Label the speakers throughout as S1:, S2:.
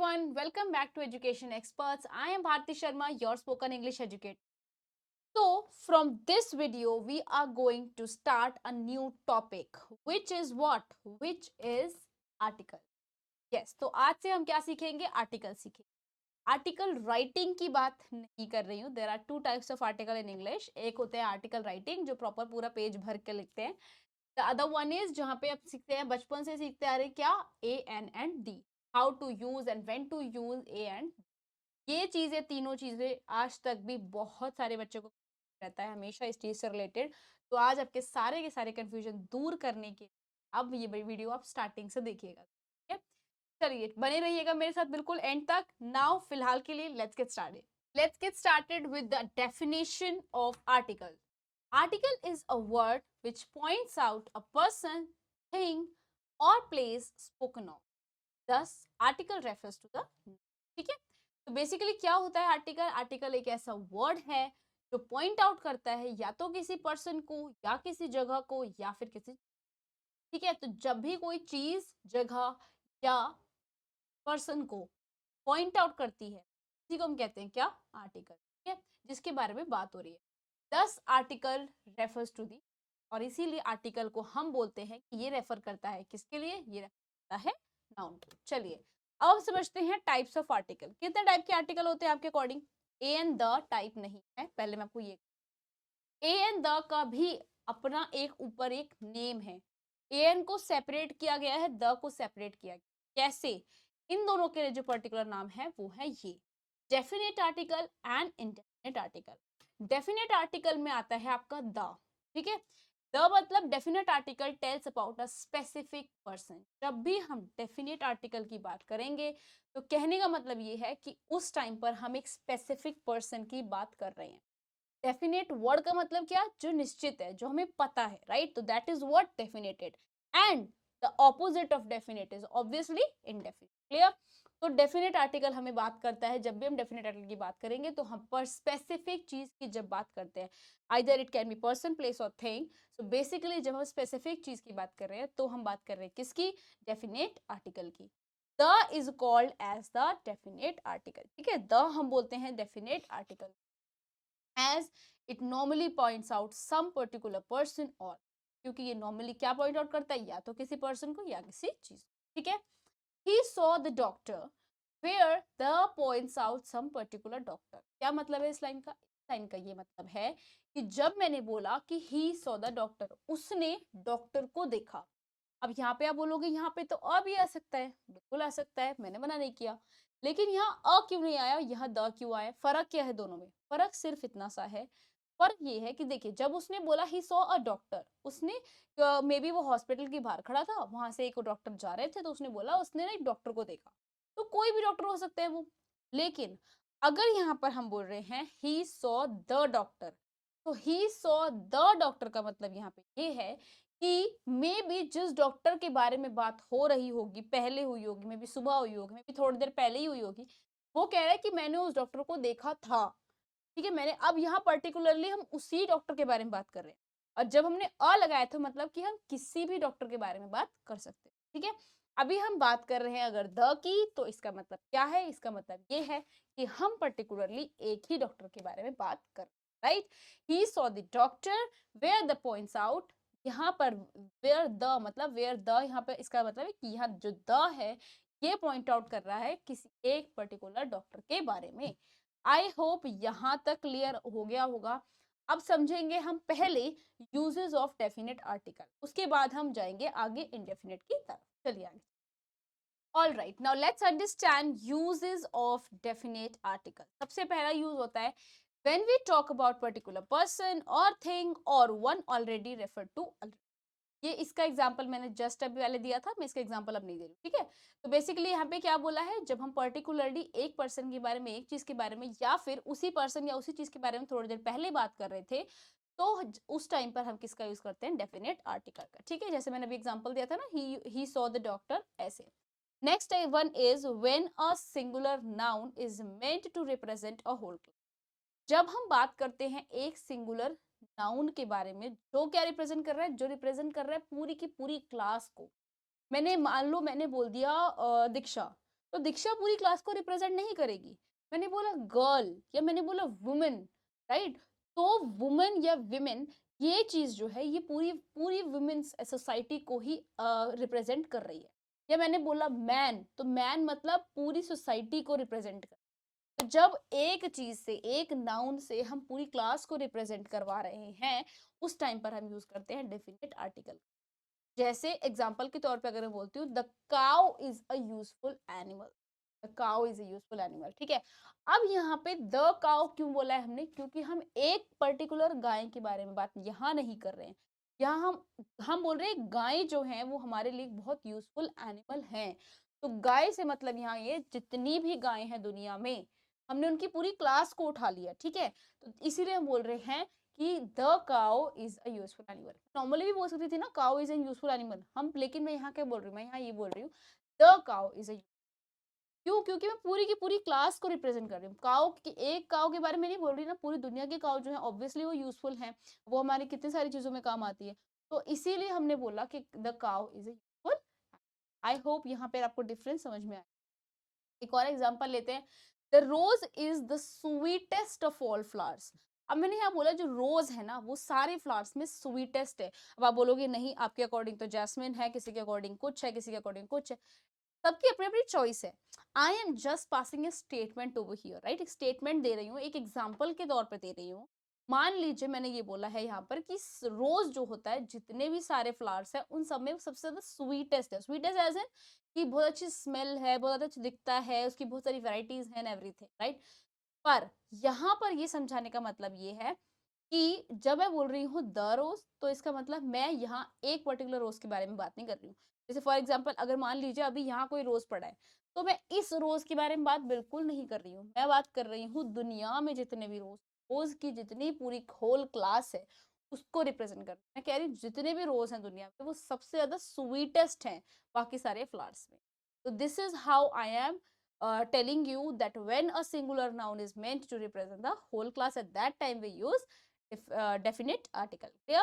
S1: everyone, welcome back to Education Experts. I am Bharti Sharma, your spoken English educator. So, from this video, we are going to start a new topic, which is what? Which is article. Yes, तो आज से हम क्या सीखेंगे? Article सीखेंगे. Article writing की बात नहीं कर रही हूँ. There are two types of article in English. एक होते हैं आर्टिकल राइटिंग जो प्रॉपर पूरा पेज भर के लिखते हैं. द अदर वन इज जहाँ पे आप सीखते हैं, बचपन से सीखते आ रहे क्या? A and the, how to use and when to use a and. ये चीजें, तीनों चीजें आज तक भी बहुत सारे बच्चों को रहता है हमेशा इस चीज से रिलेटेड. तो आज आपके सारे के सारे कंफ्यूजन दूर करने के अब ये वीडियो आप स्टार्टिंग से देखिएगा. ठीक है, चलिए बने रहिएगा मेरे साथ बिल्कुल एंड तक. नाउ फिलहाल के लिए let's get started. Let's get started with the definition of article. Article is a word which points out a person, thing, or place spoken of. Thus, article refers to the name. ठीक है, तो basically क्या होता है article? Article एक ऐसा word है जो पॉइंट आउट करता है या तो किसी पर्सन को या किसी जगह को या फिर किसी. ठीक है, तो जब भी कोई चीज, जगह या पर्सन को पॉइंट आउट करती है, इसी को हम कहते हैं क्या? आर्टिकल. ठीक है, जिसके बारे में बात हो रही है. 10 आर्टिकल रेफर्स टू दी, और इसीलिए आर्टिकल को हम बोलते हैं कि ये रेफर करता है किसके लिए? ये रेफर करता है नाउन को. चलिए अब हम समझते हैं टाइप्स ऑफ आर्टिकल. कितने टाइप के आर्टिकल होते हैं आपके according? A and the type नहीं है, पहले मैं आपको ये. ए एंड द का भी अपना एक ऊपर एक नेम है. ए एन को सेपरेट किया गया है, द को सेपरेट किया गया. कैसे? इन दोनों के लिए जो पर्टिकुलर नाम है वो है ये definite article and indefinite article. Definite article में आता है आपका द. ठीक है, द मतलब definite article tells about a specific person. जब भी हम डेफिनेट आर्टिकल की बात करेंगे तो कहने का मतलब ये है कि उस टाइम पर हम एक स्पेसिफिक पर्सन की बात कर रहे हैं. डेफिनेट वर्ड का मतलब क्या? जो निश्चित है, जो हमें पता है, राइट? तो that is what definite. And the opposite of definite is obviously indefinite. Clear? तो डेफिनेट आर्टिकल हमें बात करता है, जब भी हम डेफिनेट आर्टिकल की बात करेंगे तो हम पर स्पेसिफिक चीज की जब बात करते हैं, either it can be person, place और थिंग. सो बेसिकली जब हम स्पेसिफिक चीज की बात कर रहे हैं तो हम बात कर रहे हैं किसकी? डेफिनेट आर्टिकल की. The is called as the definite article. ठीक है, द हम बोलते हैं definite article as it normally points out some particular person or, क्योंकि ये नॉर्मली क्या पॉइंट आउट करता है? या तो किसी पर्सन को या किसी चीज. ठीक है, he saw the doctor where the points out some particular doctor. क्या मतलब है इस लाइन का? इस लाइन का ये मतलब है कि जब मैंने बोला कि he saw the doctor, उसने डॉक्टर को देखा. अब यहाँ पे आप बोलोगे यहाँ पे तो अ भी आ सकता है. बिल्कुल आ सकता है, मैंने मना नहीं किया. लेकिन यहाँ अ क्यों नहीं आया, यहाँ द क्यों आया? फर्क क्या है दोनों में? फर्क सिर्फ इतना सा है. फर्क ये है कि देखिए, जब उसने बोला ही सॉ अ डॉक्टर, उसने मे बी वो हॉस्पिटल के बाहर खड़ा था, वहां से एक डॉक्टर जा रहे थे तो उसने बोला उसने ना एक डॉक्टर को देखा. तो कोई भी डॉक्टर हो सकता है वो. लेकिन अगर यहाँ पर हम बोल रहे हैं ही सॉ द डॉक्टर, तो ही सॉ द डॉक्टर का मतलब यहाँ पे ये है कि मे बी जिस डॉक्टर के बारे में बात हो रही होगी, पहले हुई होगी, मे बी सुबह हुई होगी, मे बी थोड़ी देर पहले ही हुई होगी, वो कह रहा है कि मैंने उस डॉक्टर को देखा था. ठीक है, मैंने अब यहाँ पर्टिकुलरली हम उसी डॉक्टर के बारे में बात कर रहे हैं. और जब हमने अ लगाया था मतलब कि हम किसी भी डॉक्टर के बारे में बात कर सकते हैं. ठीक है, अभी हम बात कर रहे हैं अगर द की, तो इसका मतलब क्या है? इसका मतलब ये है कि हम पर्टिकुलरली एक ही डॉक्टर के बारे में बात कर रहे हैं. Right? He saw the doctor where the points out. यहाँ पर वेयर द मतलब वेयर द, यहाँ पे इसका मतलब है कि यहाँ जो द है ये पॉइंट आउट कर रहा है किसी एक पर्टिकुलर डॉक्टर के बारे में. आई होप यहाँ तक क्लियर हो गया होगा. अब समझेंगे हम पहले यूजेस ऑफ डेफिनेट आर्टिकल, उसके बाद हम जाएंगे आगे इंडेफिनेट की तरफ. चलिए आगे. All right, now let's understand uses of definite article. सबसे पहला यूज होता है when we talk about particular person or thing or one already referred to. ये इसका एग्जाम्पल मैंने जस्ट अभी पहले दिया था, मैं इसका एग्जाम्पल अब नहीं दे रही. ठीक है, तो बेसिकली यहाँ पे क्या बोला है, जब हम पर्टिकुलरली एक पर्सन के बारे में, एक चीज के बारे में, या फिर उसी पर्सन या उसी चीज के बारे में थोड़ी देर पहले बात कर रहे थे, तो उस टाइम पर हम किसका यूज करते हैं? डेफिनेट आर्टिकल का. ठीक है, जैसे मैंने अभी एग्जाम्पल दिया था ना, ही सॉ द डॉक्टर, ऐसे. Next one is when a singular noun is meant to represent a whole. जब हम बात करते हैं एक सिंगुलर नाउन के बारे में, जो क्या रिप्रेजेंट कर रहा है? जो रिप्रेजेंट कर रहा है पूरी की पूरी क्लास को. मैंने मान लो मैंने बोल दिया दीक्षा, तो दीक्षा पूरी क्लास को रिप्रेजेंट नहीं करेगी। मैंने बोला गर्ल या मैंने बोला वुमेन, राइट? तो वुमेन या विमेन, ये चीज जो है ये पूरी पूरी वुमेन्स सोसाइटी को ही रिप्रेजेंट कर रही है। या मैंने बोला मैन, तो मैन मतलब पूरी सोसाइटी को रिप्रेजेंट कर। तो जब एक चीज से, एक नाउन से हम पूरी क्लास को रिप्रेजेंट करवा रहे हैं, उस टाइम पर हम यूज करते हैं डेफिनेट आर्टिकल। जैसे एग्जाम्पल के तौर पे अगर मैं बोलती हूँ the cow is a useful animal, the cow is a useful animal, ठीक है। अब यहाँ पे द काउ क्यों बोला है हमने? क्योंकि हम एक पर्टिकुलर गाय के बारे में बात यहाँ नहीं कर रहे हैं। यहाँ हम बोल रहे हैं गाय जो है वो हमारे लिए बहुत यूजफुल एनिमल है। तो गाय से मतलब यहाँ ये जितनी भी गाय हैं दुनिया में, हमने उनकी पूरी क्लास को उठा लिया, ठीक है। तो इसीलिए हम बोल रहे हैं कि the cow is a useful animal. Normally भी बोल सकती थी ना cow is a useful animal हम, लेकिन मैं यहाँ क्या बोल रही हूँ, मैं यहाँ ये बोल रही हूँ द काउ इज अ, क्यों? क्योंकि मैं पूरी की पूरी क्लास को रिप्रेजेंट कर रही हूँ। काउ की, एक काउ के बारे में नहीं बोल रही ना, पूरी दुनिया के काउ जो है ऑब्वियसली वो यूजफुल हैं, वो हमारी कितनी सारी चीजों में काम आती है। तो इसीलिए हमने बोला कि the cow is a useful. I hope यहाँ पे आपको डिफरेंस समझ में आए। एक और एग्जांपल लेते हैं, the rose is the sweetest of all flowers. अब मैंने यहाँ बोला जो रोज है ना वो सारे फ्लावर्स में स्वीटेस्ट है। अब आप बोलोगे नहीं, आपके अकॉर्डिंग तो जैस्मिन है, किसी के अकॉर्डिंग कुछ है, किसी के अकॉर्डिंग कुछ है, सबकी अपनी अपनी चॉइस है। I am just passing A statement over here, right? एक स्टेटमेंट दे रही हूँ, एक एग्जाम्पल के तौर पर दे रही हूँ। मान लीजिए मैंने ये बोला है यहाँ पर कि रोज जो होता है, जितने भी सारे फ्लावर्स है उन सब में सबसे ज्यादा स्वीटेस्ट है। स्वीटेस्ट एज इन कि बहुत अच्छी स्मेल है, बहुत अच्छा दिखता है, उसकी बहुत सारी वेराइटीज है, एवरीथिंग, राइट? पर यहाँ पर ये समझाने का मतलब ये है कि जब मैं बोल रही हूँ द रोज, तो इसका मतलब मैं यहाँ एक पर्टिकुलर रोज के बारे में बात नहीं कर रही हूँ। जैसे फॉर एग्जाम्पल अगर मान लीजिए अभी यहाँ कोई रोज पड़ा है, तो मैं इस रोज के बारे में बात बिल्कुल नहीं कर रही हूँ। मैं बात कर रही हूँ दुनिया में जितने भी रोज, रोज की जितनी पूरी होल क्लास है उसको रिप्रेजेंट कर रही हूँ। मैं कह रही हूँ जितने भी रोज हैं दुनिया में वो सबसे ज्यादा स्वीटेस्ट हैं बाकी सारे फ्लावर्स में। तो this is how I am telling you that when a singular noun is meant to represent the whole class, at that time we use definite article. Clear?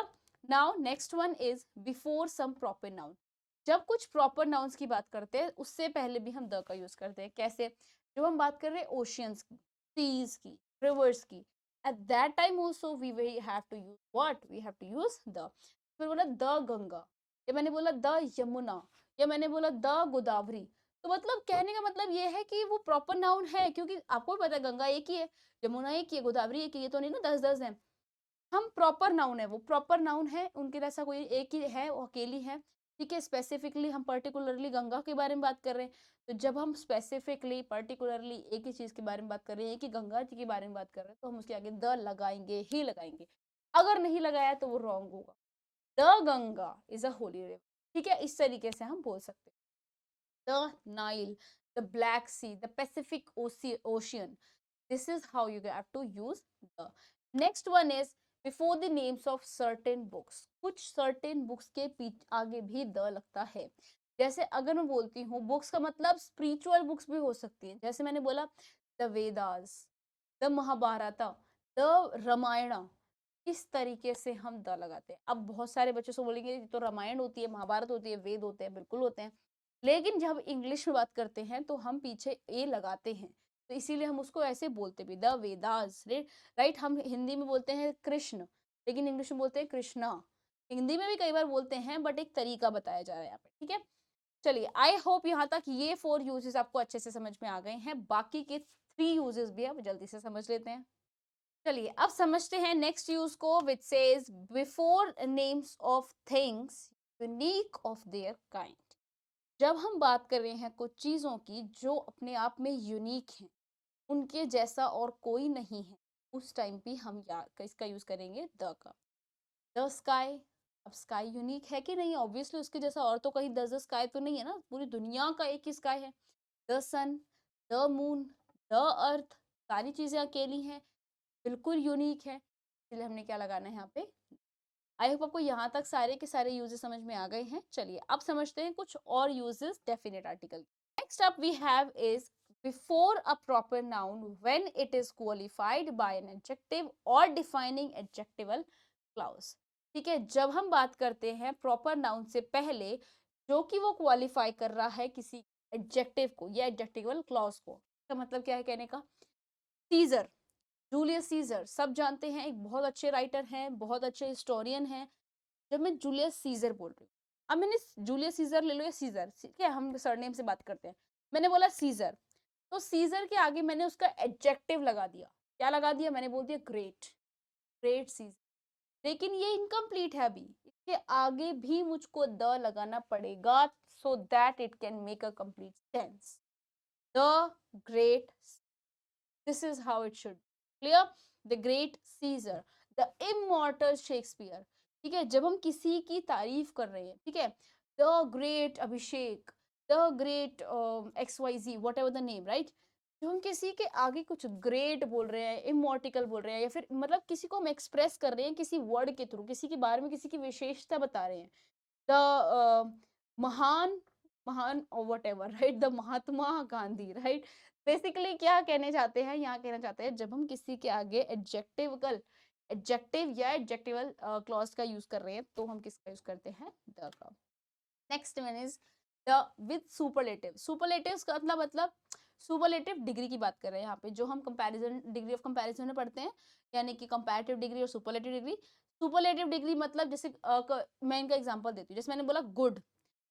S1: Now next one is before some proper noun. जब कुछ proper nouns की बात करते हैं उससे पहले भी हम द का यूज करते हैं। कैसे? जब हम बात कर रहे हैं ओशियंस की, सीज की, रिवर्स की, at that time also we will have to use what? We have to use the. फिर बोला द गंगा, या मैंने बोला द यमुना, या मैंने बोला द गोदावरी। तो मतलब कहने का मतलब ये है कि वो प्रॉपर नाउन है, क्योंकि आपको भी पता है गंगा एक ही है, यमुना एक ही है, गोदावरी एक ही है, ये तो नहीं ना 10-10 है। हम प्रॉपर नाउन है, वो प्रॉपर नाउन है, उनके जैसा कोई एक ही है, वो अकेली है, ठीक है। स्पेसिफिकली हम पर्टिकुलरली गंगा के बारे में बात कर रहे हैं। तो जब हम स्पेसिफिकली पर्टिकुलरली एक ही चीज के बारे में बात कर रहे हैं, एक ही गंगा जी के बारे में बात कर रहे हैं, तो हम उसके आगे द लगाएंगे ही लगाएंगे। अगर नहीं लगाया तो वो रॉन्ग होगा। The Ganga is a Holi river, ठीक है, इस तरीके से हम बोल सकते हैं। the Nile, the Black Sea, the Pacific Ocean. This is how you have to use the. Next one is before the names of certain books. कुछ certain books के आगे भी द लगता है। जैसे अगर मैं बोलती हूँ बुक्स का मतलब स्पिरिचुअल बुक्स भी हो सकती है, जैसे मैंने बोला the Vedas, the Mahabharata, the Ramayana, इस तरीके से हम द लगाते हैं। अब बहुत सारे बच्चे से बोलेंगे तो रामायण होती है, महाभारत होती है, वेद होते हैं, बिल्कुल होते हैं, लेकिन जब इंग्लिश में बात करते हैं तो हम पीछे ए लगाते हैं, तो इसीलिए हम उसको ऐसे बोलते भी द वेदास, राइट? हम हिंदी में बोलते हैं कृष्ण, लेकिन इंग्लिश में बोलते हैं कृष्णा। हिंदी में भी कई बार बोलते हैं, बट एक तरीका बताया जा रहा है यहाँ पे, ठीक है। चलिए, आई होप यहाँ तक ये 4 यूजेस आपको अच्छे से समझ में आ गए हैं। बाकी के 3 यूजेस भी अब जल्दी से समझ लेते हैं। चलिए अब समझते हैं नेक्स्ट यूज को, which says before names of things unique of their kind. जब हम बात कर रहे हैं कुछ चीजों की जो अपने आप में यूनिक हैं, उनके जैसा और कोई नहीं है, उस टाइम पे हम इसका यूज करेंगे द का। द स्काई, अब स्काई यूनिक है कि नहीं? ऑब्वियसली उसके जैसा और तो कहीं द स्काई तो नहीं है ना, पूरी दुनिया का एक ही स्काई है। The sun, the moon, the earth, सारी चीजें अकेली हैं, बिल्कुल यूनिक है, इसलिए हमने क्या लगाना है यहाँ पे। आई होप आपको यहाँ तक सारे के सारे यूजेस समझ में आ गए हैं। चलिए अब समझते हैं कुछ और uses definite article. Next up we have is before a proper noun when it is qualified by an adjective or defining adjectival clause. ठीक है, जब हम बात करते हैं प्रॉपर नाउन से पहले जो कि वो क्वालिफाई कर रहा है किसी एडजेक्टिव को या एडजेक्टिवल क्लॉज को। इसका मतलब क्या है कहने का? सीजर, जूलियस सीजर सब जानते हैं, एक बहुत अच्छे राइटर हैं, बहुत अच्छे हिस्टोरियन हैं। जब मैं जूलियस सीजर बोल रही हूँ, अब मैंने जूलियस सीजर ले लो या सीजर, ठीक है, हम सरनेम से बात करते हैं। मैंने बोला सीजर, तो सीजर के आगे मैंने उसका एडजेक्टिव लगा दिया। क्या लगा दिया? मैंने बोल दिया ग्रेट, ग्रेट सीजर। लेकिन ये इनकम्प्लीट है, अभी इसके आगे भी मुझको द लगाना पड़ेगा, so that it can make a complete sense. The great, this is how it should clear. The great Caesar, the immortal Shakespeare. ठीक है, जब हम किसी की तारीफ कर रहे हैं, ठीक है, the great Abhishek, the great x y z, whatever the name, right. जब हम किसी के आगे कुछ ग्रेट बोल रहे हैं, इमॉर्टिकल बोल रहे हैं, या फिर मतलब किसी को हम एक्सप्रेस कर रहे हैं किसी वर्ड के थ्रू, किसी के बारे में किसी की विशेषता बता रहे हैं, द महान, महान और what ever, right, the Mahatma Gandhi, right. Basically क्या कहने चाहते हैं यहाँ? कहना चाहते हैं जब हम किसी के आगे एडजेक्टिवल, एडजेक्टिव या एडजेक्टिवल क्लॉज का यूज कर रहे हैं, तो हम किसका यूज करते हैं? द का। Next one is the with superlative. Superlatives का मतलब सुपरलेटिव डिग्री की बात कर रहे हैं यहाँ पे, जो हम कंपैरिजन, डिग्री ऑफ कंपैरिजन में पढ़ते हैं, यानी कि कंपैरेटिव डिग्री और सुपरलेटिव डिग्री। सुपरलेटिव डिग्री मतलब जैसे मैं इनका एग्जांपल देती हूँ, जैसे मैंने बोला गुड,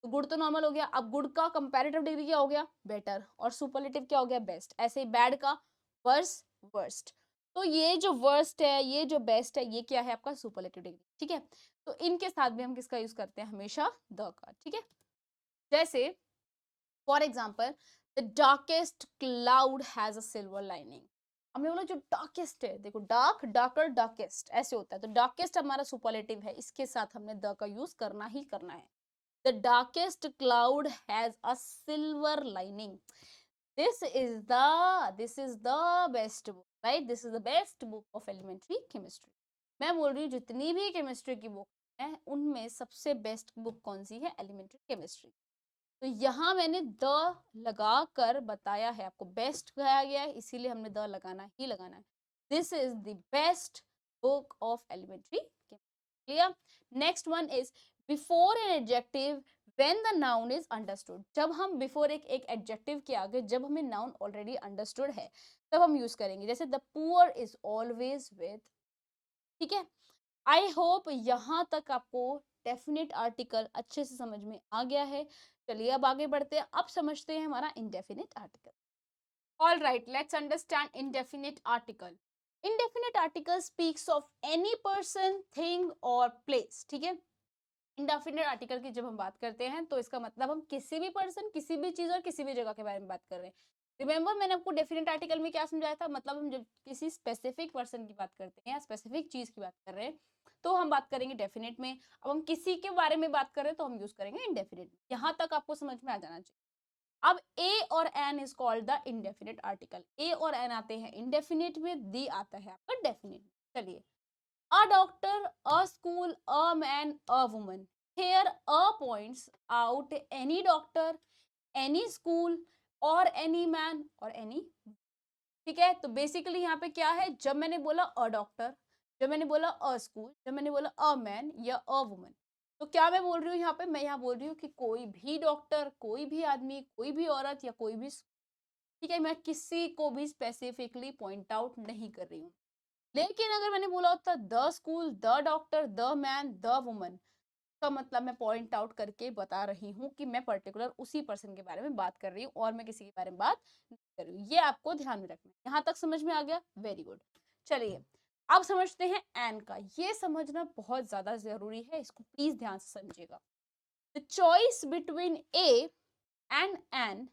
S1: तो गुड तो नॉर्मल हो गया, अब गुड का कंपैरेटिव डिग्री क्या हो गया? बेटर, और सुपरलेटिव क्या हो गया? बेस्ट। ऐसे ही बैड का वर्स, वर्स्ट। तो ये जो वर्स्ट है, ये जो बेस्ट है, ये क्या है? आपका सुपरलेटिव डिग्री, ठीक है। तो इनके साथ भी हम किसका यूज करते हैं? हमेशा द का, ठीक है। जैसे for example, the darkest cloud has a silver lining. हमने बोला जो डार्केस्ट है, देखो डार्क, डार्कर, डार्केस्ट ऐसे होता है, तो डार्केस्ट हमारा सुपरलेटिव है, इसके साथ हमने द का यूज करना ही करना है। The darkest cloud has a silver lining. This is the best book, right? This is the best book of elementary chemistry. मैं बोल रही हूँ जितनी भी केमिस्ट्री की बुक है, उनमें सबसे बेस्ट बुक कौन सी है? Elementary chemistry. तो यहाँ मैंने द लगा कर बताया है, आपको बेस्ट कहा गया है, इसीलिए हमने द लगाना ही लगाना है। This is the best book of elementary chemistry. Clear. Next one is before an adjective when the noun is understood। जब हम बिफोर एक एडजेक्टिव के आगे जब हमें नाउन ऑलरेडी अंडरस्टूड है, तब हम यूज करेंगे। जैसे the poor is always with, ठीक है। आई होप यहाँ तक आपको डेफिनेट आर्टिकल अच्छे से समझ में आ गया है। चलिए अब आगे बढ़ते हैं, अब समझते हैं हमारा indefinite article. All right, let's understand indefinite article. Indefinite article speaks of any person, thing और प्लेस, ठीक है। इंडेफिनिट आर्टिकल की जब हम बात करते हैं, तो इसका मतलब हम किसी भी पर्सन, किसी भी चीज और किसी भी जगह के बारे में बात कर रहे हैं। रिमेंबर मैंने आपको डेफिनेट आर्टिकल में क्या समझाया था? मतलब हम जब किसी स्पेसिफिक पर्सन की बात करते हैं या स्पेसिफिक चीज की बात कर रहे हैं, तो हम बात करेंगे डेफिनेट में। अब हम किसी के बारे में बात कर रहे हैं, तो हम यूज करेंगे इंडेफिनिट। यहाँ तक आपको समझ में आ जाना चाहिए। अब ए और an is called the indefinite article. A और एन आते हैं इंडेफिनिट में, दी आता है आपका डेफिनिट। चलिए, a doctor, a school, a man, a woman. Here a points out any doctor, any school or any man or any, ठीक है। तो बेसिकली यहाँ पे क्या है? जब मैंने बोला अ डॉक्टर, जब मैंने बोला अ स्कूल, जब मैंने बोला अ मैन या अ वुमन, तो क्या मैं बोल रही हूँ यहाँ पे? मैं यहाँ बोल रही हूँ कि कोई भी डॉक्टर, कोई भी आदमी, कोई भी औरत या कोई भी, ठीक है, मैं किसी को भी स्पेसिफिकली पॉइंट आउट नहीं कर रही हूँ। लेकिन अगर मैंने बोला होता the school, the doctor, the man, the woman, तो मतलब मैं पॉइंट आउट करके बता रही हूँ कि मैं पर्टिकुलर उसी पर्सन के बारे में बात कर रही हूँ और मैं किसी के बारे में बात नहीं कर रही हूँ। ये आपको ध्यान में रखना है। यहाँ तक समझ में आ गया? Very good. चलिए अब समझते हैं एन का। ये समझना बहुत ज्यादा जरूरी है, इसको प्लीज ध्यान से समझिएगा। The choice between a and an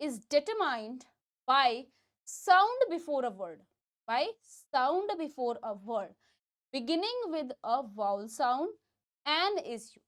S1: is determined by sound before a word, by sound before a word beginning with a vowel sound and is used।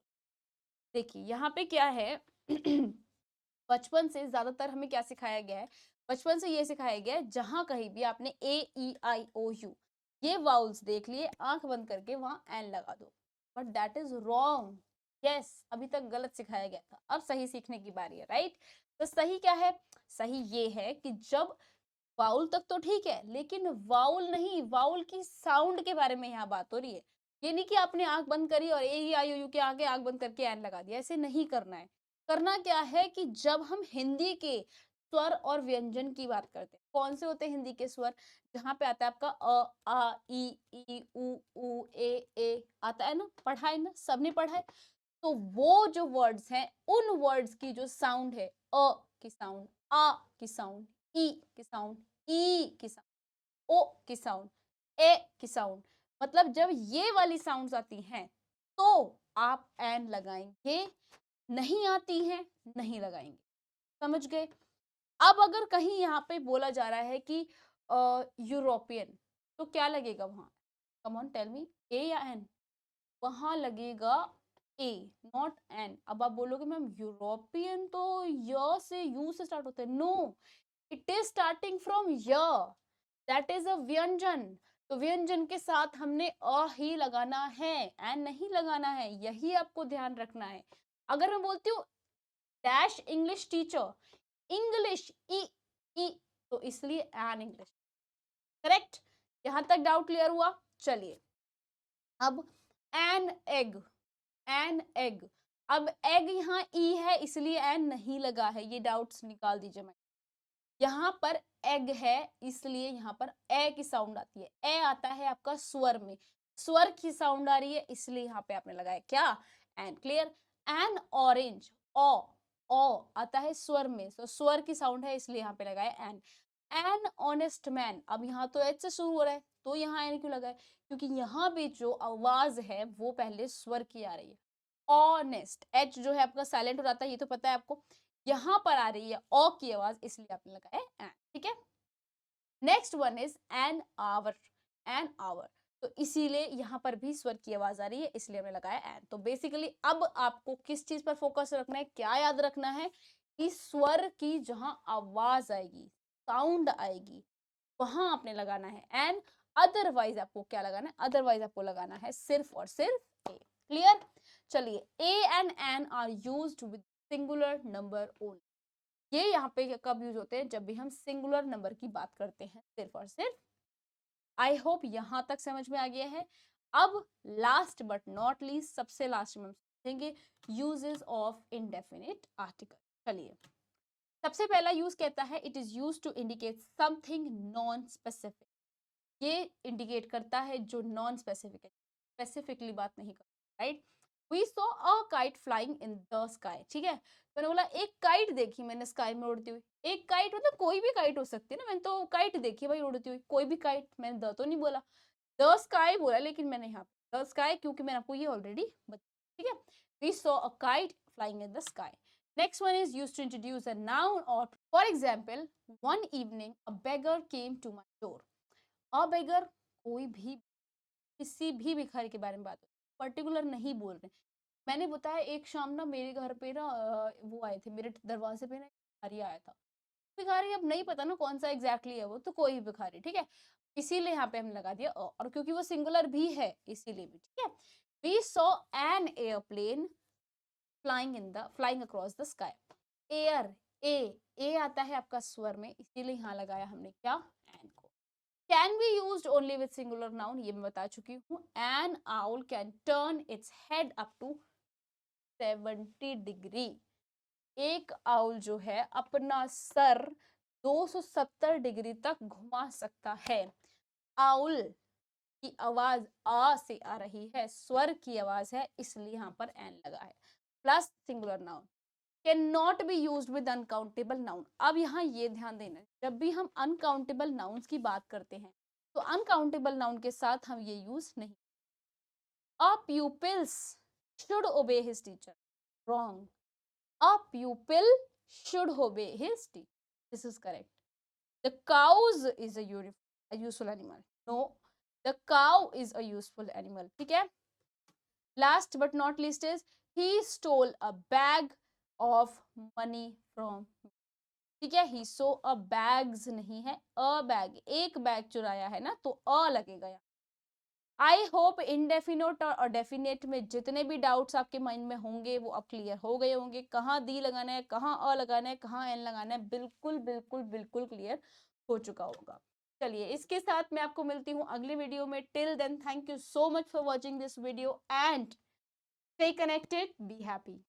S1: देखिए यहाँ पे क्या है बचपन से ज्यादातर हमें क्या सिखाया गया है? बचपन से ये सिखाया गया है, जहां कहीं भी आपने ए ई आई ओ यू ये वाउल्स देख लिए, आंख बंद करके वहां एन लगा दो, but that is wrong. Yes, अभी तक गलत सिखाया गया था, अब सही सीखने की बारी है, राइट। तो सही क्या है? सही ये है कि जब वाउल तक तो ठीक है, लेकिन वाउल नहीं, वाउल की साउंड के बारे में यहाँ बात हो रही है। ये नहीं कि आपने आंख बंद करी और ए ई आई ओ यू के आगे आंख बंद करके एन लगा दिया, ऐसे नहीं करना है। करना क्या है कि जब हम हिंदी के स्वर और व्यंजन की बात करते हैं, कौन से होते हैं हिंदी के स्वर, जहाँ पे आता है आपका अ आ ई उ ए आता है ना, पढ़ा है ना, सबने पढ़ा है। तो वो जो वर्ड्स हैं, उन वर्ड्स की जो साउंड है, अ की साउंड, आ की साउंड, ई की साउंड, ई की साउंड, ओ की साउंड, ए की साउंड, मतलब जब ये वाली साउंड्स आती हैं तो आप एन लगाएंगे, नहीं आती हैं नहीं लगाएंगे। समझ गए? अब अगर कहीं यहाँ पे बोला जा रहा है कि यूरोपियन, तो क्या लगेगा वहां? कम ऑन टेल मी, ए या एन? वहां लगेगा ए, नॉट एन। अब आप बोलोगे मैम यूरोपियन तो य से यू से स्टार्ट होते हैं। No, it is starting from य, दैट इज अ व्यंजन। तो व्यंजन के साथ हमने अ ही लगाना है, एन नहीं लगाना है, यही आपको ध्यान रखना है। अगर मैं बोलती हूँ डैश इंग्लिश टीचर, इंग्लिश ई, तो इसलिए एन इंग्लिश। करेक्ट? यहां तक डाउट क्लियर हुआ? चलिए अब एन एग, एन एग। अब एग यहाँ ई है इसलिए एन नहीं लगा है, ये डाउट्स निकाल दीजिए। मैं यहाँ पर एग है इसलिए यहाँ पर ए की साउंड आती है, ए आता है आपका स्वर में, स्वर की साउंड आ रही है इसलिए यहाँ पे आपने लगाया क्या? एन। क्लियर? एन ऑरेंज, ओ आता है स्वर में, तो स्वर की साउंड है इसलिए यहाँ पे लगाया एन। एन ऑनेस्ट मैन, अब यहाँ तो एच से शुरू हो रहा है तो यहाँ एन क्यों लगाए? क्योंकि यहाँ पे जो आवाज है वो पहले स्वर की आ रही है। ऑनेस्ट, एच जो है आपका साइलेंट हो जाता है, ये तो पता है आपको। यहाँ पर आ रही है ओ की आवाज इसलिए आपने लगाया एन। ठीक है? Next one is an hour, an hour, तो इसीलिए यहाँ पर भी स्वर की आवाज आ रही है इसलिए हमने लगाया एन। तो बेसिकली अब आपको किस चीज पर फोकस रखना है, क्या याद रखना है कि स्वर की जहां आवाज आएगी, साउंड आएगी, वहां आपने लगाना है एन। अदरवाइज आपको क्या लगाना है? अदरवाइज आपको लगाना है सिर्फ और सिर्फ ए। क्लियर? चलिए, a and an are used with singular number only. ये यहाँ पे कब यूज होते हैं? जब भी हम सिंगुलर नंबर की बात करते हैं, सिर्फ और सिर्फ। आई होप यहां तक समझ में आ गया है। अब लास्ट बट नॉट लीस्ट, सबसे लास्ट में हम समझेंगे यूजेस ऑफ इंडेफिनिट आर्टिकल। चलिए, सबसे पहला यूज कहता है it is use to indicate something non specific. ये इंडिकेट करता है जो नॉन स्पेसिफिक है, स्पेसिफिकली बात नहीं करता। Right? We saw a kite flying in the sky. ठीक है, मैंने बोला एक काइट देखी मैंने स्काई में उड़ती हुई। एक काइट मतलब कोई भी काइट हो सकती है ना, मैंने तो काइट देखी भाई उड़ती हुई, कोई भी काइट। मैंने द तो नहीं बोला, द स्काई बोला, लेकिन मैंने यहाँ द स्काई क्योंकि मैंने आपको ये ऑलरेडी बताया। ठीक है, we saw a kite flying in the sky. Next one is used to introduce a noun or, for example, one evening a beggar came to my door. A beggar, कोई भी, किसी भी भिखारी के बारे में बात, पर्टिकुलर नहीं बोल रहे। मैंने बताया एक शाम ना मेरे घर पे ना वो आए थे, मेरे दरवाजे पे ना भिखारी आया था। भिखारी अब नहीं पता ना कौन सा एग्जैक्टली है वो, तो कोई भी भिखारी। ठीक है, इसीलिए यहाँ पे हमने लगा दिया और क्योंकि वो सिंगुलर भी है इसीलिए भी। ठीक है, we saw an airplane flying across the sky. Air, A आता है आपका स्वर में इसीलिए यहाँ लगाया हमने क्या? एन को। Can be used only with singular noun, ये मैं बता चुकी हूँ। An owl can turn its head up to 70 degree. एक आउल जो है अपना सर 270 डिग्री तक घुमा सकता है। आउल की आवाज आ से आ रही है, स्वर की आवाज है इसलिए यहाँ पर एन लगा है। Plus singular noun can not be used with uncountable noun. अब यहाँ ये ध्यान देना, जब भी हम अनकाउंटेबल नाउन्स की बात करते हैं तो अनकाउंटेबल नाउन के साथ हम ये यूज नहीं। A pupils should obey his teacher, wrong. A pupil should obey his teacher. This is correct. The cows is a useful animal. No, the cow is a useful animal. ठीक है? Last but not least is he stole a bag of money from me. ठीक है, he saw a bags नहीं है, a bag, एक bag चुराया है ना, तो अ लगेगा यहाँ। आई होप इनडेफिनेट और डेफिनेट में जितने भी डाउट्स आपके माइंड में होंगे वो अब क्लियर हो गए होंगे। कहाँ दी लगाना है, कहाँ अ लगाना है, कहाँ एन लगाना है, बिल्कुल बिल्कुल बिल्कुल क्लियर हो चुका होगा। चलिए, इसके साथ मैं आपको मिलती हूँ अगले वीडियो में। Till then, thank you so much for watching this video and stay connected, be happy.